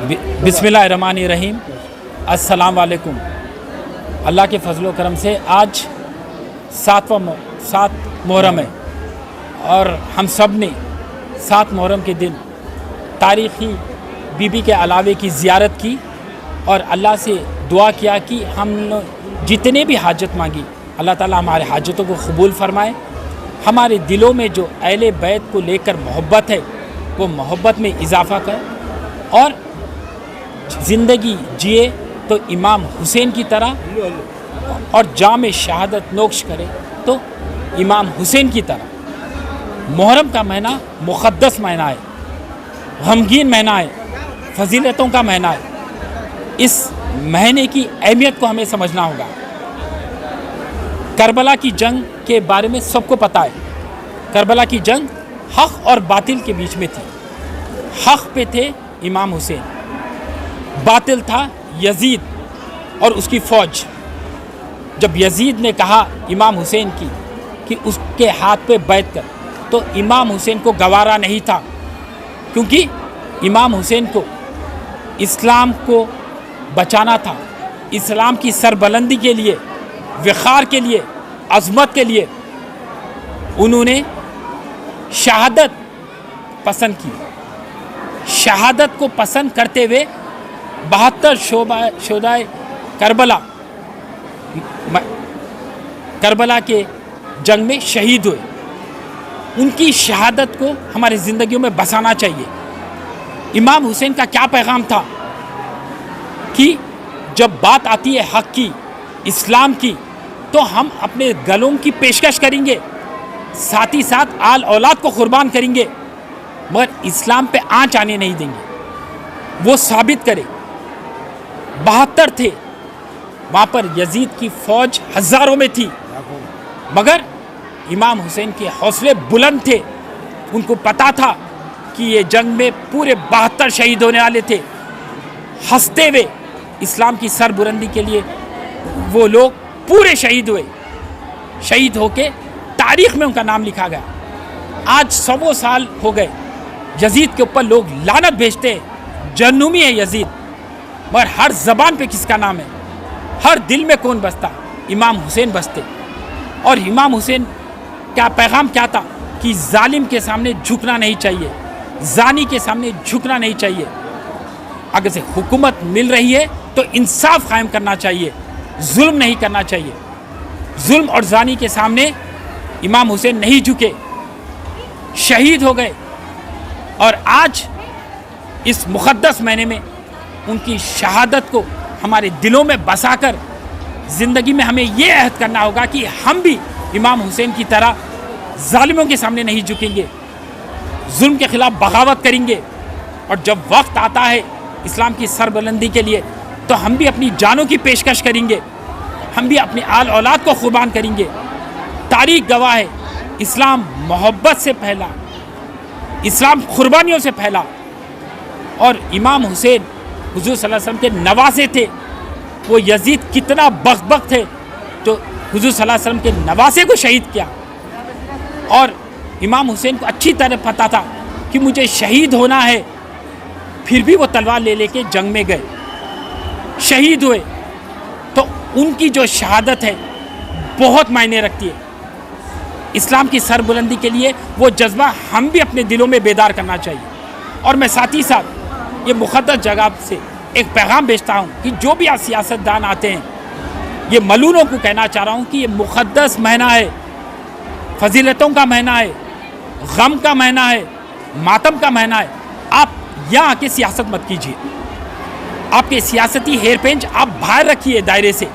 बिस्मिल्लाहिर्रहमानिर्रहीम। अस्सलाम वालेकुम। अल्लाह के फजल व करम से आज सात मुहर्रम है और हम सब ने 7 मुहर्रम के दिन तारीख़ी बीबी के अलावे की ज़ियारत की और अल्लाह से दुआ किया कि हम जितने भी हाजत मांगी अल्लाह ताला हमारे हाजतों को कबूल फरमाए। हमारे दिलों में जो अहले बैत को लेकर मोहब्बत है वो मोहब्बत में इजाफ़ा कर और ज़िंदगी जिए तो इमाम हुसैन की तरह और जाम शहादत नोक्श करे तो इमाम हुसैन की तरह। मुहर्रम का महीना मुक़द्दस महीना है, गमगीन महीना है, फजीलतों का महीना है। इस महीने की अहमियत को हमें समझना होगा। करबला की जंग के बारे में सबको पता है। करबला की जंग हक़ और बातिल के बीच में थी। हक़ पे थे इमाम हुसैन, बातिल था यजीद और उसकी फ़ौज। जब यजीद ने कहा इमाम हुसैन की कि उसके हाथ पे बैठ कर, तो इमाम हुसैन को गवारा नहीं था, क्योंकि इमाम हुसैन को इस्लाम को बचाना था। इस्लाम की सरबलंदी के लिए, वक़ार के लिए, अज़मत के लिए उन्होंने शहादत पसंद की। शहादत को पसंद करते हुए 72 शोदाए करबला के जंग में शहीद हुए। उनकी शहादत को हमारी ज़िंदगियों में बसाना चाहिए। इमाम हुसैन का क्या पैगाम था कि जब बात आती है हक़ की, इस्लाम की, तो हम अपने गलों की पेशकश करेंगे, साथ ही साथ आल औलाद को कुर्बान करेंगे, मगर इस्लाम पे आँच आने नहीं देंगे। वो साबित करे। 72 थे, वहाँ पर यजीद की फ़ौज हज़ारों में थी, मगर इमाम हुसैन के हौसले बुलंद थे। उनको पता था कि ये जंग में पूरे 72 शहीद होने वाले थे। हंसते हुए इस्लाम की सरबुलंदी के लिए वो लोग पूरे शहीद हुए। शहीद होके तारीख़ में उनका नाम लिखा गया। आज 100 साल हो गए, यजीद के ऊपर लोग लानत भेजते हैं, जहन्नुमी है यजीद, मगर हर ज़बान पे किसका नाम है, हर दिल में कौन बसता? इमाम हुसैन बसते। और इमाम हुसैन का पैगाम क्या था कि जालिम के सामने झुकना नहीं चाहिए, जानी के सामने झुकना नहीं चाहिए। अगर से हुकूमत मिल रही है तो इंसाफ कायम करना चाहिए, जुल्म नहीं करना चाहिए। जुल्म और जानी के सामने इमाम हुसैन नहीं झुके, शहीद हो गए। और आज इस मुक़द्दस महीने में उनकी शहादत को हमारे दिलों में बसाकर ज़िंदगी में हमें ये अहद करना होगा कि हम भी इमाम हुसैन की तरह ज़ालिमों के सामने नहीं झुकेंगे, जुल्म के ख़िलाफ़ बगावत करेंगे। और जब वक्त आता है इस्लाम की सरबुलंदी के लिए, तो हम भी अपनी जानों की पेशकश करेंगे, हम भी अपने आल औलाद को कुर्बान करेंगे। तारीख़ गवाह है, इस्लाम मोहब्बत से फैला, इस्लाम कुर्बानियों से फैला। और इमाम हुसैन हुज़ूर सल्लल्लाहु अलैहि वसल्लम के नवासे थे। वो यजीद कितना बग़बग़ थे तो हुज़ूर सल्लल्लाहु अलैहि वसल्लम के नवासे को शहीद किया। और इमाम हुसैन को अच्छी तरह पता था कि मुझे शहीद होना है, फिर भी वो तलवार ले लेके जंग में गए, शहीद हुए। तो उनकी जो शहादत है बहुत मायने रखती है। इस्लाम की सरबुलंदी के लिए वो जज्बा हम भी अपने दिलों में बेदार करना चाहिए। और मैं साथ ही साथ ये मुक़द्दस जगह से एक पैगाम भेजता हूँ कि जो भी आज सियासतदान आते हैं, ये मलूनों को कहना चाह रहा हूँ कि ये मुक़द्दस महीना है, फजीलतों का महीना है, गम का महीना है, मातम का महीना है। आप यहाँ आके सियासत मत कीजिए। आपके सियासती हेर पेंच आप बाहर रखिए दायरे से।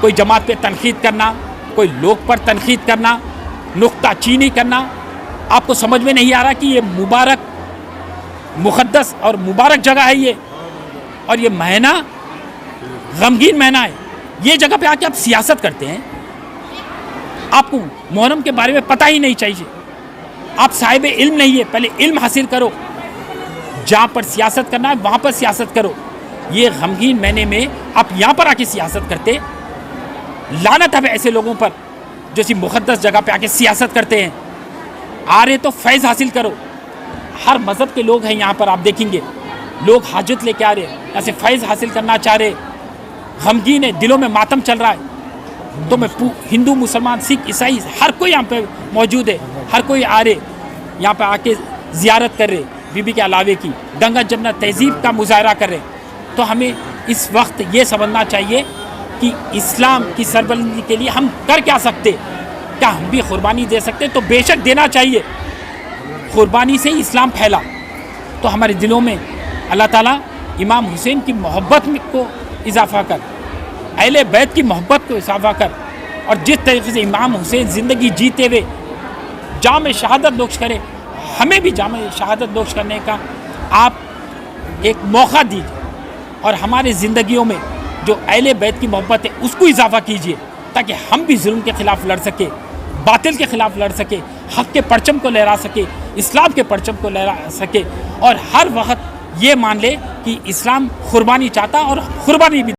कोई जमात पे तनकीद करना, कोई लोग पर तनकीद करना, नुक्ताचीनी करना, आपको समझ में नहीं आ रहा कि ये मुबारक मुक़द्दस और मुबारक जगह है ये, और ये महीना गमगीन महीना है। ये जगह पे आके आप सियासत करते हैं। आपको मुहर्रम के बारे में पता ही नहीं चाहिए, आप साहिब इल्म नहीं है। पहले इल्म हासिल करो, जहाँ पर सियासत करना है वहाँ पर सियासत करो। ये गमगीन महीने में आप यहाँ पर आके सियासत करते, लानत है ऐसे लोगों पर जो इसी मुक़द्दस जगह पे आके सियासत करते हैं। आ रहे तो फैज़ हासिल करो। हर मज़हब के लोग हैं यहाँ पर, आप देखेंगे لوگ حاجت لے کے آ رہے ہیں, یہاں سے فیض حاصل کرنا چاہ رہے, غمگین ہے, دلوں میں ماتم چل رہا ہے. تو میں ہندو, مسلمان, سکھ, عیسائی ہر کوئی یہاں پہ موجود ہے, ہر کوئی آ رہے, یہاں پہ آ کے زیارت کر رہے بی بی کے علاوے کی, گنگا جمنا تہذیب کا مظاہرہ کر رہے. تو ہمیں اس وقت یہ سمجھنا چاہیے کہ اسلام کی سربلندی کے لیے ہم کر کیا سکتے, کیا ہم بھی قربانی دے سکتے؟ تو بے شک دینا چاہیے. قربانی سے ہی اسلام پھیلا. تو ہمارے دلوں میں اللہ تعالیٰ امام حسین کی محبت کو اضافہ کر, اہل بیت کی محبت کو اضافہ کر, اور جس طریقے سے امام حسین زندگی جیتے ہوئے جام شہادت نوش کرے, ہمیں بھی جام شہادت نوش کرنے کا آپ ایک موقع دیجیے, اور ہمارے زندگیوں میں جو اہل بیت کی محبت ہے اس کو اضافہ کیجیے, تاکہ ہم بھی ظلم کے خلاف لڑ سکے, باطل کے خلاف لڑ سکے, حق کے پرچم کو لہرا سکے, اسلام کے پرچم کو لہرا سکے, اور ہر وقت یہ مان لے کہ اسلام قربانی چاہتا اور قربانی بھی